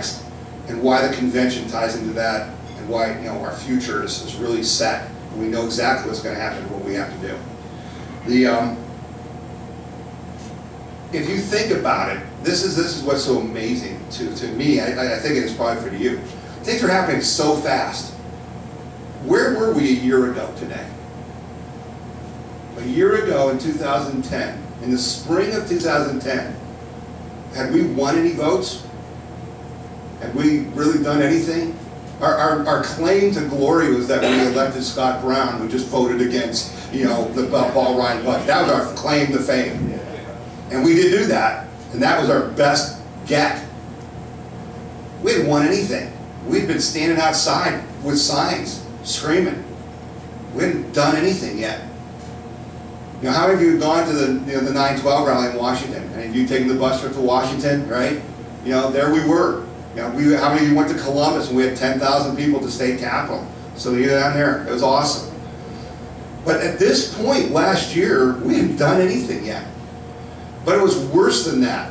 next, and why the convention ties into that, and why, you know, our future is really set. We know exactly what's going to happen and what we have to do. If you think about it, this is what's so amazing to me. I think it is probably for you. Things are happening so fast. Where were we a year ago today? A year ago in 2010, in the spring of 2010, had we won any votes? Had we really done anything? Our claim to glory was that we elected Scott Brown, who just voted against, you know, the Paul Ryan budget. That was our claim to fame. And we did do that, and that was our best get. We hadn't won anything. We'd been standing outside with signs, screaming. We hadn't done anything yet. You know, how many of you have gone to the 9/12 rally in Washington? Any of you taken the bus trip to Washington, right? You know, there we were. You know, how many of you went to Columbus and we had 10,000 people at the state capitol? So you're down there. It was awesome. But at this point last year, we hadn't done anything yet. But it was worse than that,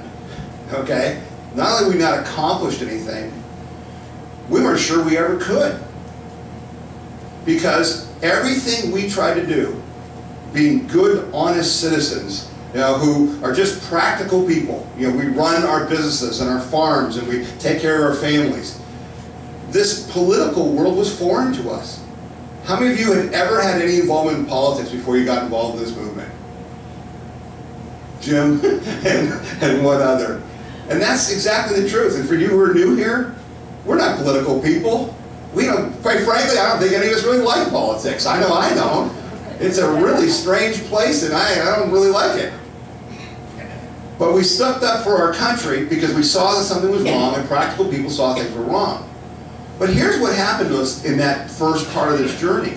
okay? Not only have we not accomplished anything, we weren't sure we ever could. Because everything we tried to do, being good, honest citizens, you know, who are just practical people. You know, we run our businesses and our farms and we take care of our families. This political world was foreign to us. How many of you had ever had any involvement in politics before you got involved in this movement? Jim and one other. And that's exactly the truth. And for you who are new here, we're not political people. We don't, quite frankly, I don't think any of us really like politics. I know I don't. It's a really strange place and I don't really like it. But we stepped up for our country because we saw that something was wrong and practical people saw things were wrong. But here's what happened to us in that first part of this journey.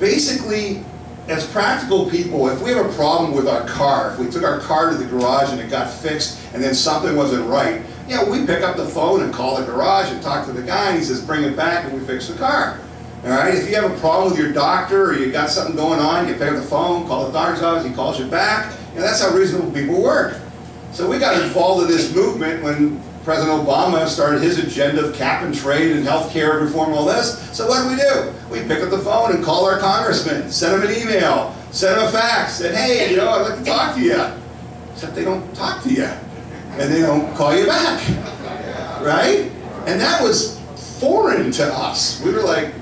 Basically, as practical people, if we have a problem with our car, if we took our car to the garage and it got fixed and then something wasn't right, you know, we pick up the phone and call the garage and talk to the guy and he says, bring it back and we fix the car. All right? If you have a problem with your doctor or you got something going on, you pick up the phone, call the doctor's office, he calls you back. You know, that's how reasonable people work. So we got involved in this movement when President Obama started his agenda of cap and trade and health care reform, all this. So what do? We pick up the phone and call our congressman, send him an email, send him a fax, said, hey, you know, I'd like to talk to you. Except they don't talk to you. And they don't call you back. Right? And that was foreign to us. We were like,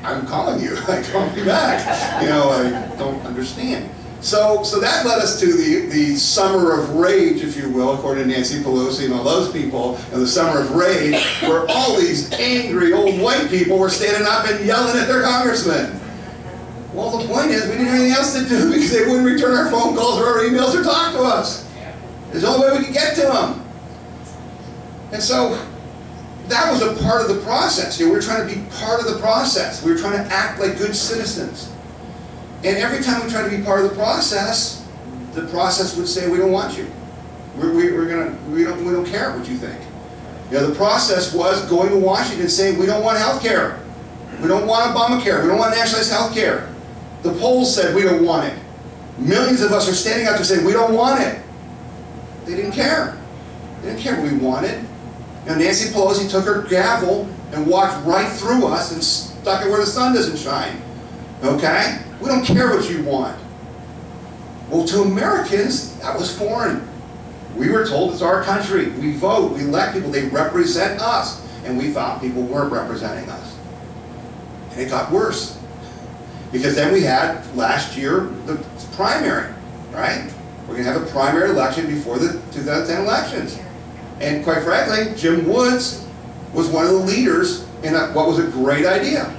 I'm calling you. I called you back. You know, I don't understand. So that led us to the summer of rage, if you will, according to Nancy Pelosi and all those people, and the summer of rage, where all these angry old white people were standing up and yelling at their congressman. Well, the point is, we didn't have anything else to do because they wouldn't return our phone calls or our emails or talk to us. There's the only way we could get to them. And so that was a part of the process. You know, we were trying to be part of the process. We were trying to act like good citizens. And every time we tried to be part of the process would say, we don't want you. We don't care what you think. You know, the process was going to Washington and saying, we don't want health care. We don't want Obamacare. We don't want nationalized health care. The polls said we don't want it. Millions of us are standing out there saying, we don't want it. They didn't care. They didn't care what we wanted. You know, Nancy Pelosi took her gavel and walked right through us and stuck it where the sun doesn't shine. Okay? We don't care what you want. Well, to Americans, that was foreign. We were told it's our country. We vote. We elect people. They represent us. And we found people weren't representing us. And it got worse. Because then we had, last year, the primary, right? We're going to have a primary election before the 2010 elections. And quite frankly, Jim Woods was one of the leaders in what was a great idea.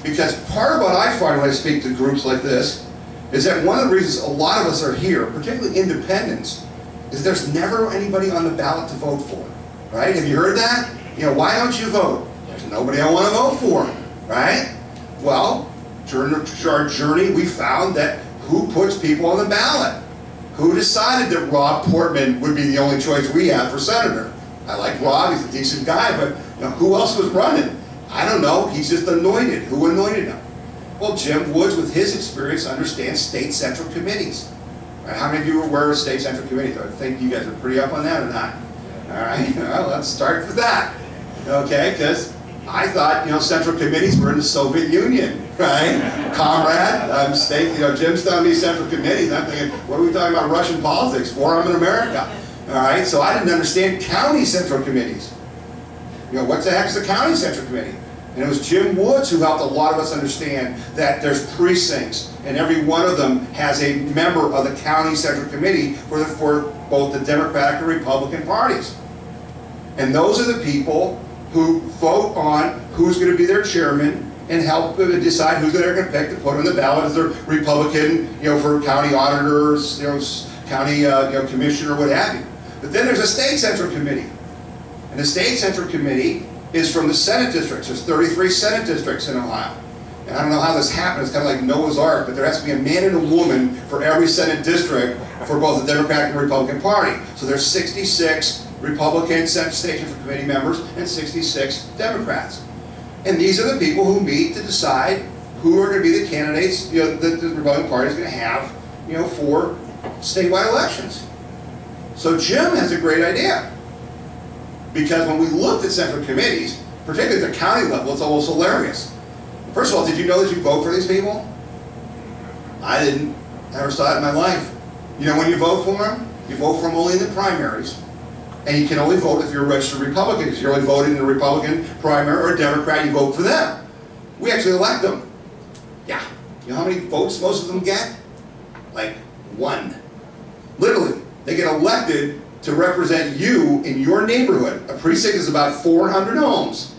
Because part of what I find when I speak to groups like this is that one of the reasons a lot of us are here, particularly independents, is there's never anybody on the ballot to vote for. Right? Have you heard that? You know, why don't you vote? There's nobody I want to vote for. Right? Well, during our journey, we found that who puts people on the ballot? Who decided that Rob Portman would be the only choice we have for senator? I like Rob, he's a decent guy, but you know, who else was running? I don't know, he's just anointed. Who anointed him? Well, Jim Woods, with his experience, understands state central committees. Right? How many of you are aware of state central committees? I think you guys are pretty up on that or not? All right, well, let's start with that. Okay, because I thought, you know, central committees were in the Soviet Union, right? Comrade, Jim's telling me central committees. I'm thinking, what are we talking about Russian politics? Forum in America. All right, so I didn't understand county central committees. You know, what the heck is the county central committee? And it was Jim Woods who helped a lot of us understand that there's precincts, and every one of them has a member of the county central committee for both the Democratic and Republican parties. And those are the people who vote on who's going to be their chairman and help decide who they're going to pick to put on the ballot as their Republican, you know, for county auditors, you know, county commissioner, what have you. But then there's a state central committee, and the state central committee is from the Senate districts. There's 33 Senate districts in Ohio. And I don't know how this happened. It's kind of like Noah's Ark, but there has to be a man and a woman for every Senate district for both the Democratic and Republican Party. So there's 66 Republican state central committee members and 66 Democrats. And these are the people who meet to decide who are going to be the candidates, you know, that the Republican Party is going to have, you know, for statewide elections. So Jim has a great idea. Because when we looked at central committees, particularly at the county level, it's almost hilarious. First of all, did you know that you vote for these people? I didn't. Never saw it in my life. You know when you vote for them? You vote for them only in the primaries. And you can only vote if you're a registered Republican, because you're only voting in a Republican primary or a Democrat, you vote for them. We actually elect them. Yeah. You know how many votes most of them get? Like 1. Literally. They get elected to represent you in your neighborhood. A precinct is about 400 homes.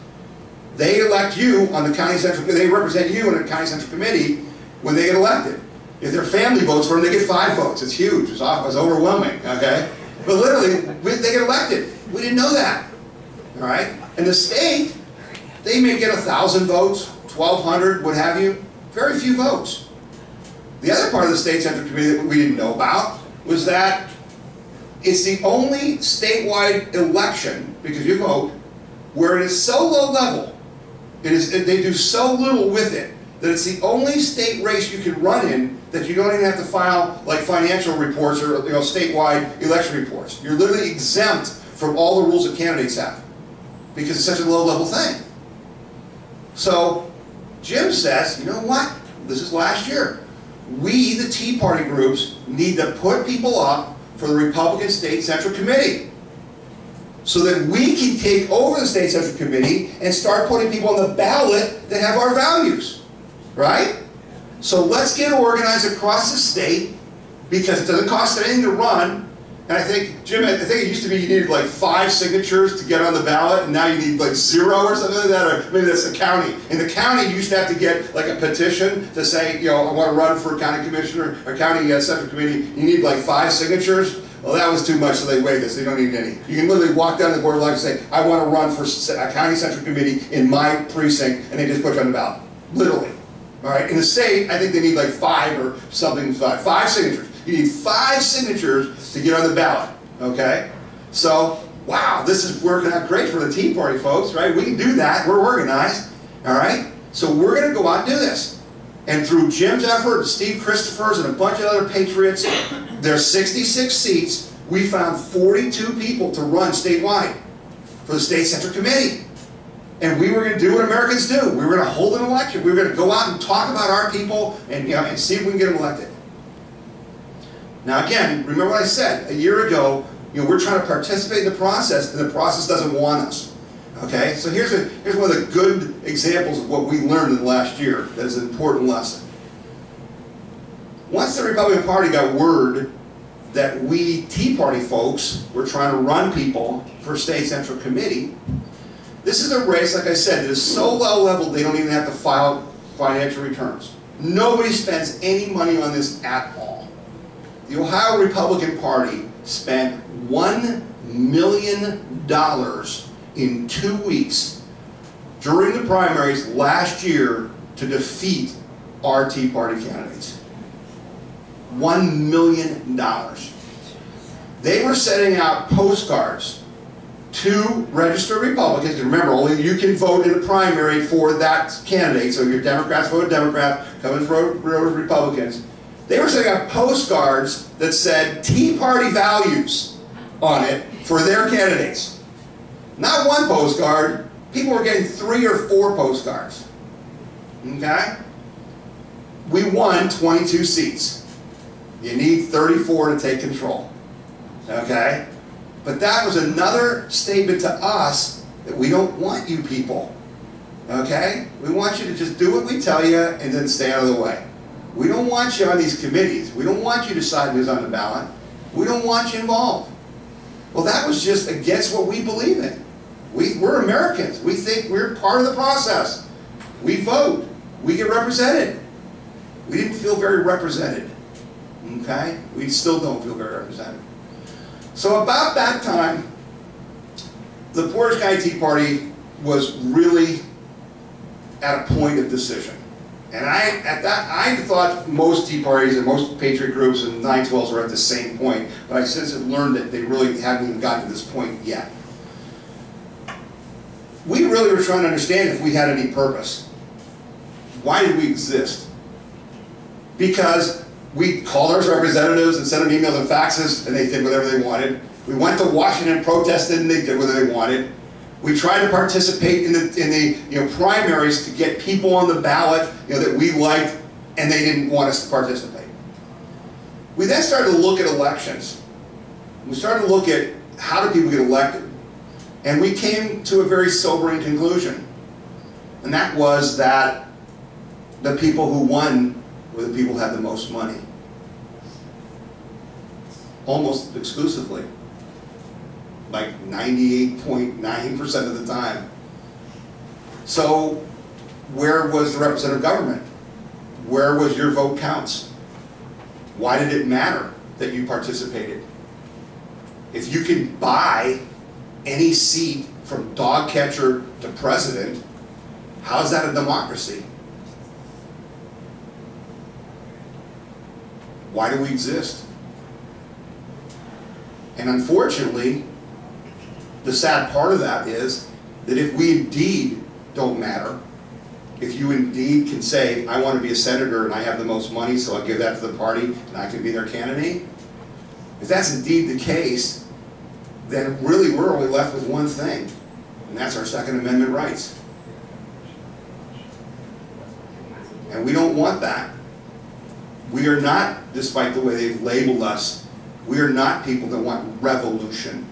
They elect you on the county central, they represent you in a county central committee when they get elected. If their family votes for them, they get 5 votes. It's huge, it's overwhelming, okay? But literally, they get elected. We didn't know that, all right? And the state, they may get 1,000 votes, 1,200, what have you, very few votes. The other part of the state central committee that we didn't know about was that it's the only statewide election, because you vote, where it is so low level, they do so little with it, that it's the only state race you can run in that you don't even have to file like financial reports or, you know, statewide election reports. You're literally exempt from all the rules that candidates have, because it's such a low level thing. So Jim says, you know what, this is last year. We, the Tea Party groups, need to put people up for the Republican State Central Committee, so that we can take over the State Central Committee and start putting people on the ballot that have our values, right? So let's get organized across the state, because it doesn't cost anything to run. And I think, Jim, I think it used to be you needed like 5 signatures to get on the ballot, and now you need like 0 or something like that, or maybe that's the county. In the county, you used to have to get like a petition to say, you know, I want to run for county commissioner or county central committee. You need like 5 signatures. Well, that was too much, so they waived this. They don't need any. You can literally walk down to the board of elections and say, I want to run for a county central committee in my precinct, and they just put you on the ballot. Literally. All right. In the state, I think they need like 5 or something, 5 signatures. You need 5 signatures to get on the ballot. Okay? So, wow, this is working out great for the Tea Party folks, right? We can do that. We're organized. All right? So we're going to go out and do this. And through Jim's effort, Steve Christopher's, and a bunch of other patriots, there's 66 seats. We found 42 people to run statewide for the State Central Committee. And we were going to do what Americans do. We were going to hold an election. We were going to go out and talk about our people and, you know, and see if we can get them elected. Now again, remember what I said a year ago, you know, we're trying to participate in the process, and the process doesn't want us. Okay? So here's one of the good examples of what we learned in the last year that is an important lesson. Once the Republican Party got word that we Tea Party folks were trying to run people for State Central Committee, this is a race, like I said, that is so low level they don't even have to file financial returns. Nobody spends any money on this at all. The Ohio Republican Party spent $1 million in 2 weeks during the primaries last year to defeat our Tea Party candidates. $1 million. They were sending out postcards to registered Republicans. Remember, only you can vote in a primary for that candidate. So your Democrats vote Democrat, Republicans vote Republicans. They were sending out postcards that said Tea Party values. on it for their candidates. Not one postcard. People were getting 3 or 4 postcards. Okay? We won 22 seats. You need 34 to take control. Okay? But that was another statement to us that we don't want you people. Okay? We want you to just do what we tell you and then stay out of the way. We don't want you on these committees. We don't want you deciding who's on the ballot. We don't want you involved. Well, that was just against what we believe in. We're Americans. We think we're part of the process. We vote. We get represented. We didn't feel very represented. Okay? We still don't feel very represented. So about that time, the Portage County Tea Party was really at a point of decision. And I thought most Tea Parties and most Patriot groups and 912s were at the same point, but I since have learned that they really haven't even gotten to this point yet. We really were trying to understand if we had any purpose. Why did we exist? Because we called our representatives and sent them emails and faxes, and they did whatever they wanted. We went to Washington and protested, and they did whatever they wanted. We tried to participate in the primaries to get people on the ballot that we liked, and they didn't want us to participate. We then started to look at elections. We started to look at how do people get elected, and we came to a very sobering conclusion, and that was that the people who won were the people who had the most money, almost exclusively. Like 98.9% of the time. So where was the representative government? Where was your vote counts? Why did it matter that you participated? If you can buy any seat from dog catcher to president, how is that a democracy? Why do we exist? And unfortunately, the sad part of that is that if we indeed don't matter, if you indeed can say, I want to be a senator and I have the most money, so I'll give that to the party and I can be their candidate, if that's indeed the case, then really we're only left with one thing, and that's our Second Amendment rights. And we don't want that. We are not, despite the way they've labeled us, we are not people that want revolution.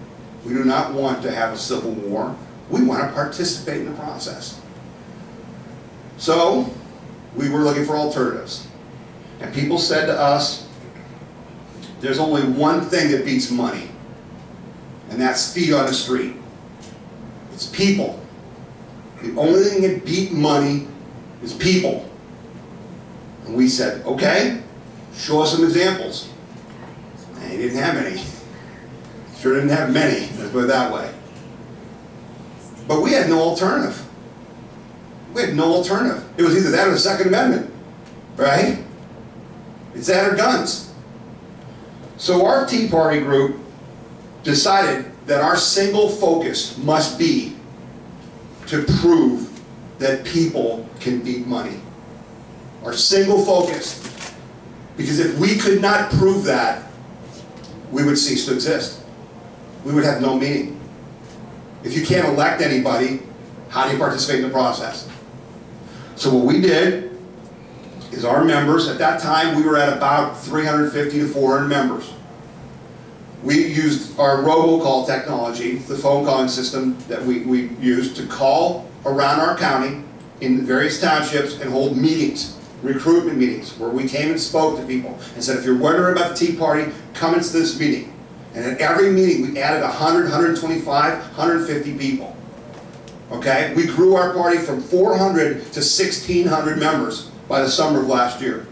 We do not want to have a civil war. We want to participate in the process. So, we were looking for alternatives. And people said to us, there's only one thing that beats money, and that's feet on the street. It's people. The only thing that beat money is people. And we said, okay, show us some examples. And he didn't have any. Sure didn't have many, let's put it that way. But we had no alternative. We had no alternative. It was either that or the Second Amendment, right? It's that or guns. So our Tea Party group decided that our single focus must be to prove that people can beat money. Our single focus. Because if we could not prove that, we would cease to exist. We would have no meaning. If you can't elect anybody, how do you participate in the process? So what we did is our members, at that time we were at about 350 to 400 members. We used our robocall technology, the phone calling system that we used to call around our county in the various townships and hold meetings, recruitment meetings, where we came and spoke to people and said, if you're wondering about the Tea Party, come into this meeting. And at every meeting, we added 100, 125, 150 people. Okay? We grew our party from 400 to 1,600 members by the summer of last year.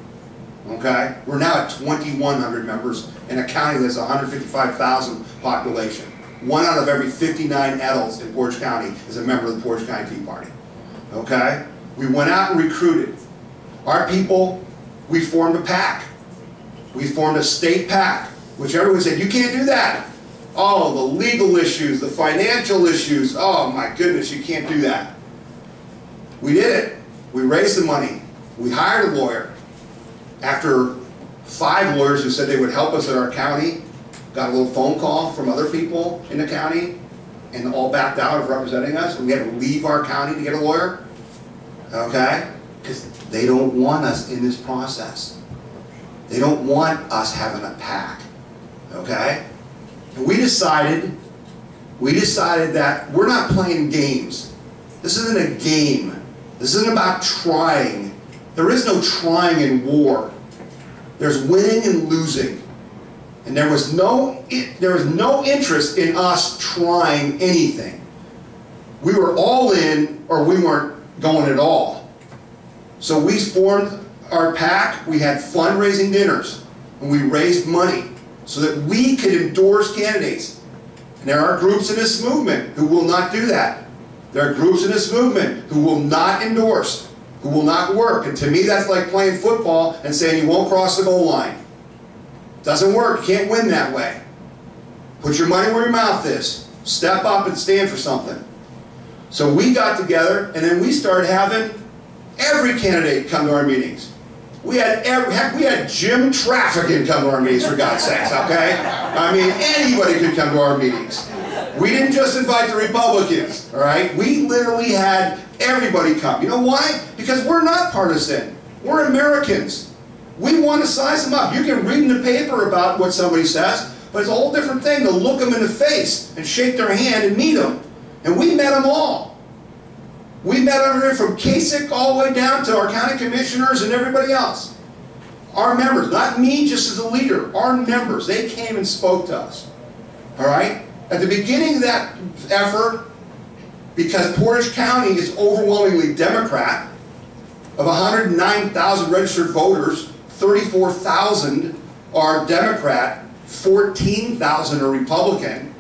Okay? We're now at 2,100 members in a county that's 155,000 population. 1 out of every 59 adults in Portage County is a member of the Portage County Tea Party. Okay? We went out and recruited. Our people, we formed a PAC. We formed a state PAC, which everyone said, you can't do that. Oh, the legal issues, the financial issues, oh my goodness, you can't do that. We did it. We raised the money. We hired a lawyer. After 5 lawyers who said they would help us in our county got a little phone call from other people in the county, and all backed out of representing us, and we had to leave our county to get a lawyer, okay? Because they don't want us in this process. They don't want us having a PAC, okay? And we decided that we're not playing games. This isn't a game. This isn't about trying. There is no trying in war. There's winning and losing. And there was no interest in us trying anything. We were all in, or we weren't going at all. So we formed our PAC. We had fundraising dinners, and we raised money so that we could endorse candidates. And there are groups in this movement who will not do that. There are groups in this movement who will not endorse, who will not work. And to me, that's like playing football and saying you won't cross the goal line. Doesn't work. You can't win that way. Put your money where your mouth is. Step up and stand for something. So we got together, and then we started having every candidate come to our meetings. We had Jim Trafficking come to our meetings, for God's sakes, okay? I mean, anybody could come to our meetings. We didn't just invite the Republicans, all right? We literally had everybody come. You know why? Because we're not partisan. We're Americans. We want to size them up. You can read in the paper about what somebody says, but it's a whole different thing to look them in the face and shake their hand and meet them. And we met them all. We met everyone from Kasich all the way down to our county commissioners and everybody else. Our members, not me just as a leader, our members, they came and spoke to us. All right? At the beginning of that effort, because Portage County is overwhelmingly Democrat, of 109,000 registered voters, 34,000 are Democrat, 14,000 are Republican.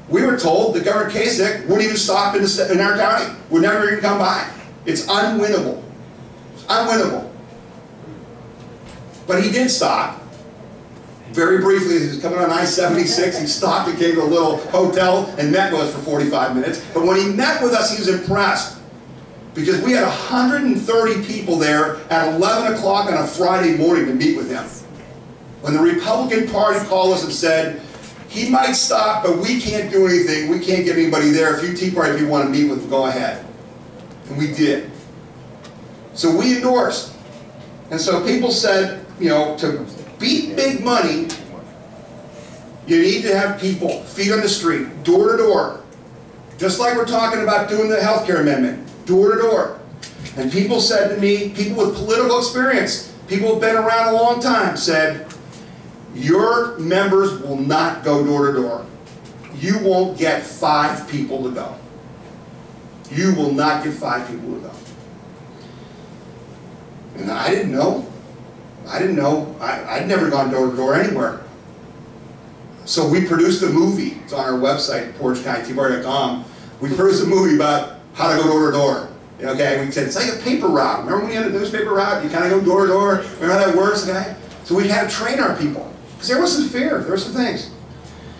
We were told that Governor Kasich wouldn't even stop in our county, would never even come by. It's unwinnable. It's unwinnable. But he did stop. Very briefly, he was coming on I-76, he stopped and came to a little hotel and met with us for 45 minutes. But when he met with us, he was impressed. Because we had 130 people there at 11 o'clock on a Friday morning to meet with him. When the Republican Party called us and said, he might stop, but we can't do anything. We can't get anybody there. If you Tea Party people want to meet with him, go ahead. And we did. So we endorsed. And so people said, you know, to beat big money, you need to have people, feet on the street, door to door. Just like we're talking about doing the healthcare amendment, door to door. And people said to me, people with political experience, people who have been around a long time, said, your members will not go door to door. You won't get 5 people to go. You will not get 5 people to go. And I didn't know. I didn't know. I'd never gone door to door anywhere. So we produced a movie. It's on our website, PortageCountyTeaParty.com. We produced a movie about how to go door to door. Okay, we said it's like a paper route. Remember when you had a newspaper route? You kind of go door to door. Remember how that works, okay? So we had to train our people. Because there was some fear, there were some things.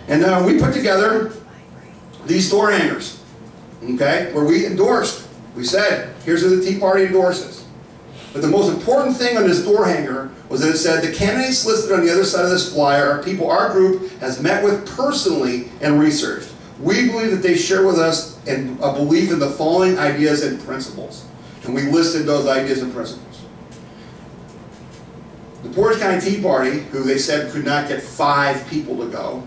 And we put together these door hangers, okay, where we endorsed. We said, here's who the Tea Party endorses. But the most important thing on this door hanger was that it said, the candidates listed on the other side of this flyer are people our group has met with personally and researched. We believe that they share with us a belief in the following ideas and principles. And we listed those ideas and principles. The Portage County Tea Party, who they said could not get 5 people to go,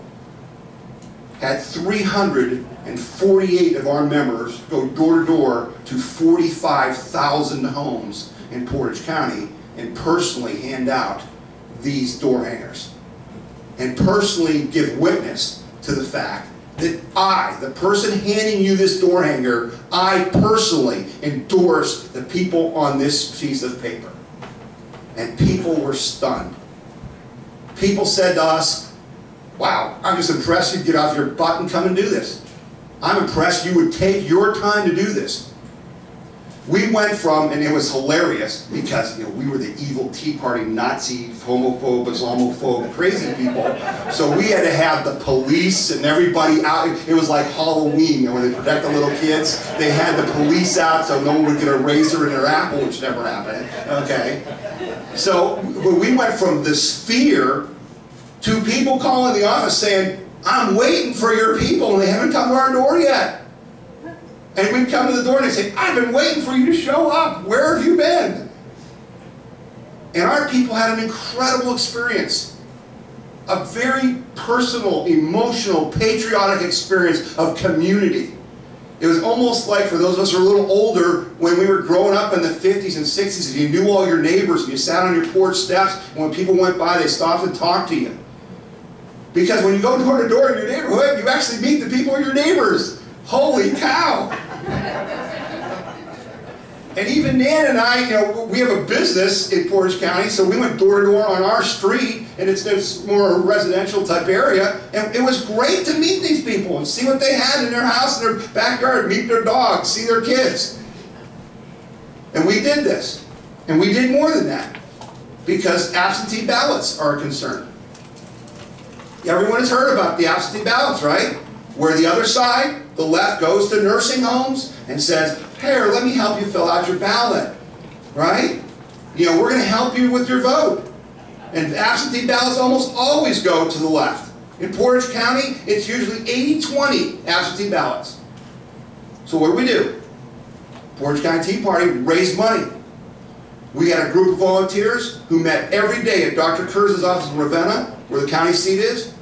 had 348 of our members go door to door to 45,000 homes in Portage County and personally hand out these door hangers. And personally give witness to the fact that I, the person handing you this door hanger, I personally endorse the people on this piece of paper. And people were stunned. People said to us, wow, I'm just impressed you'd get off your butt and come and do this. I'm impressed you would take your time to do this. We went from, and it was hilarious, because we were the evil Tea Party, Nazi, homophobe, Islamophobe, crazy people. So we had to have the police and everybody out. It was like Halloween, when they protect the little kids. They had the police out so no one would get a razor in their apple, which never happened. Okay. So we went from this fear to people calling the office saying, I'm waiting for your people and they haven't come to our door yet. And we'd come to the door and they'd say, I've been waiting for you to show up. Where have you been? And our people had an incredible experience. A very personal, emotional, patriotic experience of community. It was almost like, for those of us who are a little older, when we were growing up in the 50s and 60s, and you knew all your neighbors, and you sat on your porch steps, and when people went by, they stopped and talked to you. Because when you go door to door in your neighborhood, you actually meet the people in your neighbors. Holy cow! And even Nan and I, you know, we have a business in Portage County, so we went door to door on our street, and it's more a residential type area, and it was great to meet these people and see what they had in their house, in their backyard, meet their dogs, see their kids. And we did this. And we did more than that, because absentee ballots are a concern. Everyone has heard about the absentee ballots, right? Where the other side, the left, goes to nursing homes and says, here, let me help you fill out your ballot, right? You know, we're going to help you with your vote. And absentee ballots almost always go to the left. In Portage County, it's usually 80-20 absentee ballots. So what do? Portage County Tea Party raised money. We had a group of volunteers who met every day at Dr. Kurz's office in Ravenna, where the county seat is.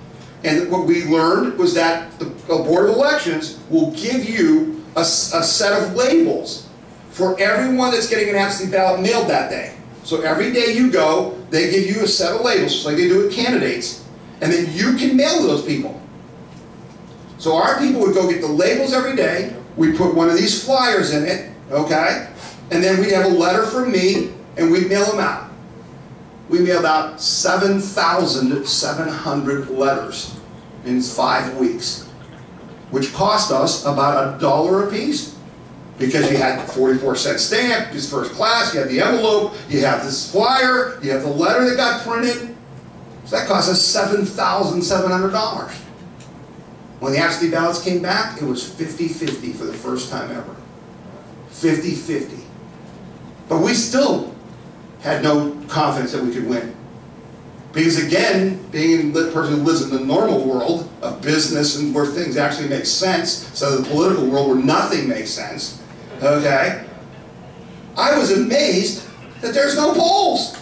And what we learned was that the Board of Elections will give you a set of labels for everyone that's getting an absentee ballot mailed that day. So every day you go, they give you a set of labels, just like they do with candidates, and then you can mail to those people. So our people would go get the labels every day. We put one of these flyers in it, okay? And then we'd have a letter from me, and we'd mail them out. We mailed out 7,700 letters in 5 weeks, which cost us about $1 a piece, because you had 44-cent stamp, just first class, you had the envelope, you have this flyer, you have the letter that got printed. So that cost us $7,700. When the absentee ballots came back, it was 50-50 for the first time ever. 50-50. But we still had no confidence that we could win. Because again, being the person who lives in the normal world of business and where things actually make sense, so the political world where nothing makes sense, okay, I was amazed that there's no polls.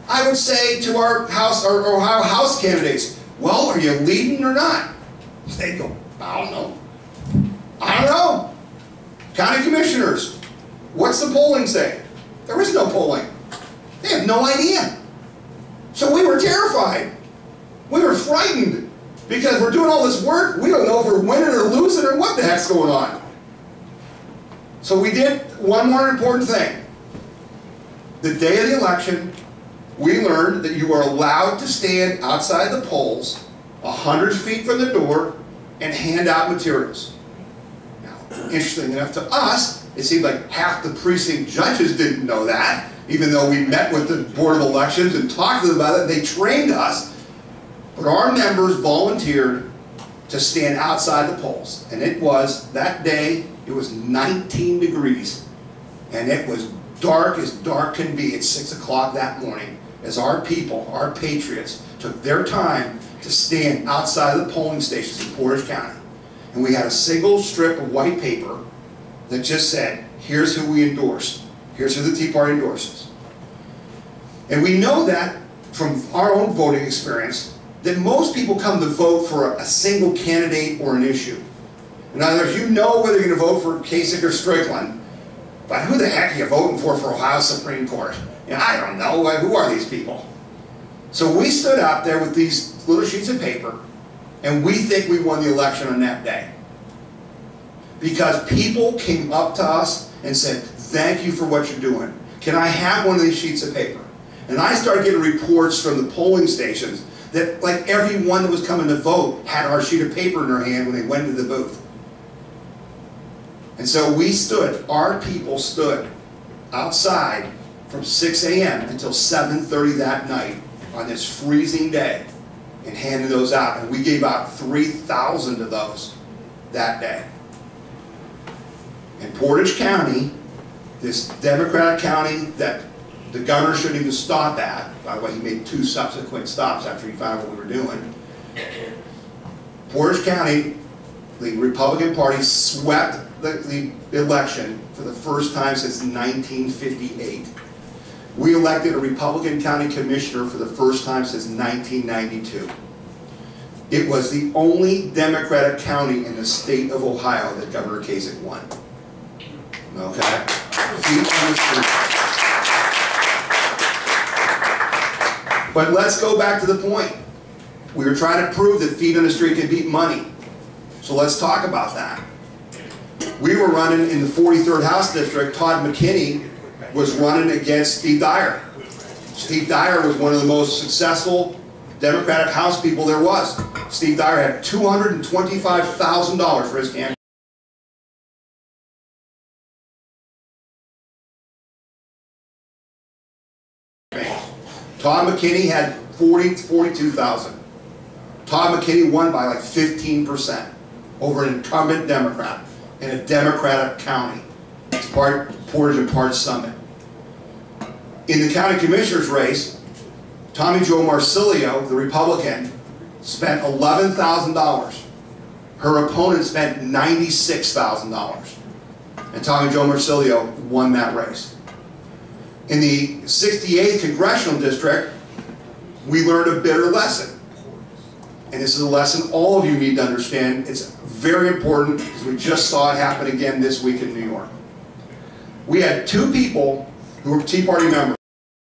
I would say to our house candidates, well, are you leading or not? They'd go, I don't know. I don't know. County commissioners, what's the polling say? There is no polling. They have no idea. So we were terrified. We were frightened because we're doing all this work. We don't know if we're winning or losing or what the heck's going on. So we did one more important thing. The day of the election, we learned that you are allowed to stand outside the polls 100 feet from the door and hand out materials. Now, interesting enough to us, it seemed like half the precinct judges didn't know that, even though we met with the Board of Elections and talked to them about it. They trained us. But our members volunteered to stand outside the polls. And it was, that day, it was 19 degrees. And it was dark as dark can be at 6 o'clock that morning as our people, our patriots, took their time to stand outside of the polling stations in Portage County. And we had a single strip of white paper that just said, here's who we endorse. Here's who the Tea Party endorses. And we know that from our own voting experience that most people come to vote for a single candidate or an issue. In other words, you know whether you're going to vote for Kasich or Strickland, but who the heck are you voting for Ohio Supreme Court? You know, I don't know. Who are these people? So we stood out there with these little sheets of paper, and we think we won the election on that day. Because people came up to us and said, thank you for what you're doing. Can I have one of these sheets of paper? And I started getting reports from the polling stations that like everyone that was coming to vote had our sheet of paper in their hand when they went to the booth. And so we stood, our people stood outside from 6 a.m. until 7:30 that night on this freezing day and handed those out. And we gave out 3,000 of those that day. In Portage County, this Democratic county that the governor shouldn't even stop at. By the way, he made 2 subsequent stops after he found out what we were doing. Portage County, the Republican Party swept the election for the first time since 1958. We elected a Republican county commissioner for the first time since 1992. It was the only Democratic county in the state of Ohio that Governor Kasich won. Okay? Feet on the street. But let's go back to the point. We were trying to prove that feet on the street can beat money. So let's talk about that. We were running in the 43rd House District. Todd McKinney was running against Steve Dyer. Steve Dyer was one of the most successful Democratic House people there was. Steve Dyer had $225,000 for his campaign. Todd McKinney had $42,000. Todd McKinney won by like 15% over an incumbent Democrat in a Democratic county. It's part Portage and part Summit. In the county commissioner's race, Tommy Jo Marsilio, the Republican, spent $11,000. Her opponent spent $96,000. And Tommy Jo Marsilio won that race. In the 68th Congressional District, we learned a bitter lesson. And this is a lesson all of you need to understand. It's very important because we just saw it happen again this week in New York. We had 2 people who were Tea Party members.